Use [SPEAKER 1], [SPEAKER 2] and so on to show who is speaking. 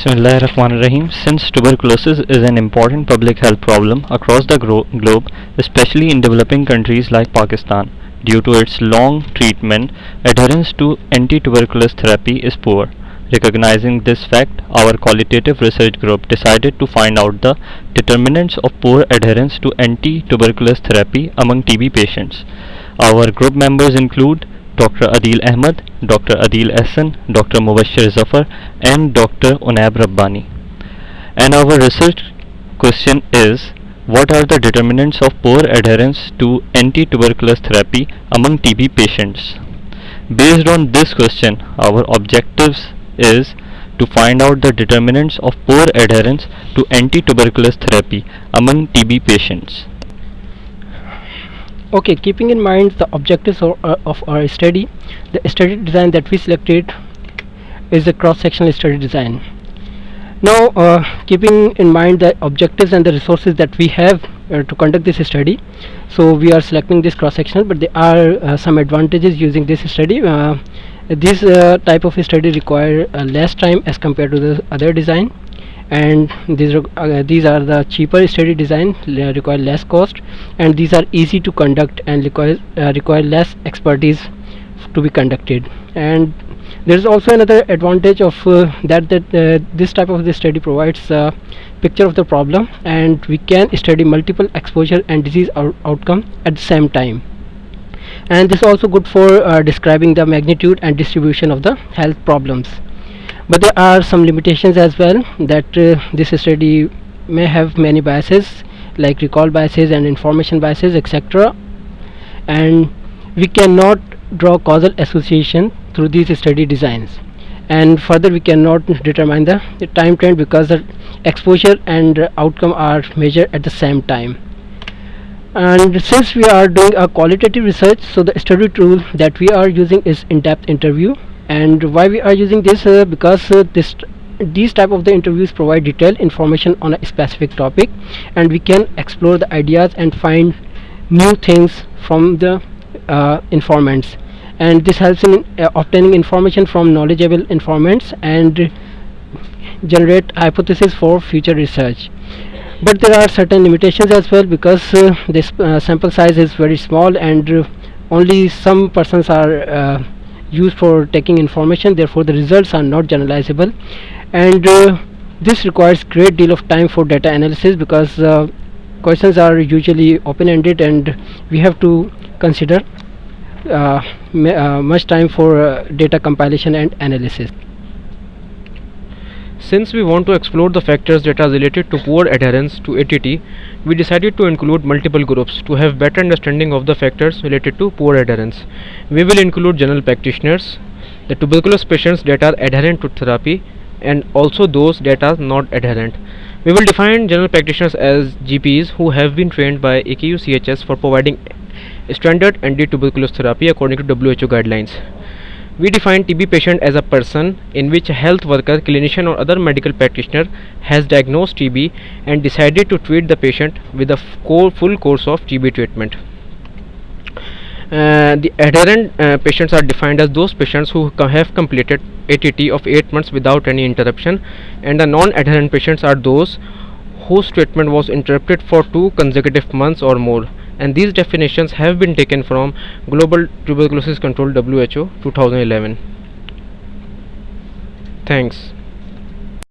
[SPEAKER 1] Bismillahirrahmanirrahim. Since tuberculosis is an important public health problem across the globe, especially in developing countries like Pakistan, due to its long treatment, adherence to anti-tuberculosis therapy is poor. Recognizing this fact, our qualitative research group decided to find out the determinants of poor adherence to anti-tuberculosis therapy among TB patients. Our group members include Dr. Adil Ahmed, Dr. Adil Ehsan, Dr. Mubashir Zafar, and Dr. Unab Rabbani. And our research question is: what are the determinants of poor adherence to anti-tuberculosis therapy among TB patients? Based on this question, our objectives is to find out the determinants of poor adherence to anti-tuberculosis therapy among TB patients.
[SPEAKER 2] Okay, keeping in mind the objectives of our study, the study design that we selected is a cross-sectional study design. Now, keeping in mind the objectives and the resources that we have to conduct this study, so we are selecting this cross-sectional, but there are some advantages using this study. This type of study require less time as compared to the other design, and these are the cheaper study design, require less cost, and these are easy to conduct and require less expertise to be conducted. And there is also another advantage of this type of the study provides a picture of the problem, and we can study multiple exposure and disease outcome at the same time. And this is also good for describing the magnitude and distribution of the health problems. But there are some limitations as well, that this study may have many biases like recall biases and information biases, etc. And we cannot draw causal association through these study designs. And further, we cannot determine the time trend because the exposure and outcome are measured at the same time. And since we are doing a qualitative research, so the study tool that we are using is in-depth interview. And why we are using this? Because these type of the interviews provide detailed information on a specific topic, and we can explore the ideas and find new things from the informants. And this helps in obtaining information from knowledgeable informants and generate hypotheses for future research. But there are certain limitations as well, because this sample size is very small, and only some persons are used for taking information, therefore the results are not generalizable. And this requires great deal of time for data analysis, because questions are usually open-ended, and we have to consider much time for data compilation and analysis.
[SPEAKER 3] Since we want to explore the factors that are related to poor adherence to ATT, we decided to include multiple groups to have better understanding of the factors related to poor adherence. We will include general practitioners, the tuberculosis patients that are adherent to therapy, and also those that are not adherent. We will define general practitioners as GPs who have been trained by AKU CHS for providing standard anti-tuberculosis therapy according to WHO guidelines. We define TB patient as a person in which a health worker, clinician or other medical practitioner has diagnosed TB and decided to treat the patient with a full course of TB treatment. The adherent patients are defined as those patients who have completed ATT of 8 months without any interruption, and the non-adherent patients are those whose treatment was interrupted for 2 consecutive months or more. And these definitions have been taken from Global Tuberculosis Control WHO 2011. Thanks.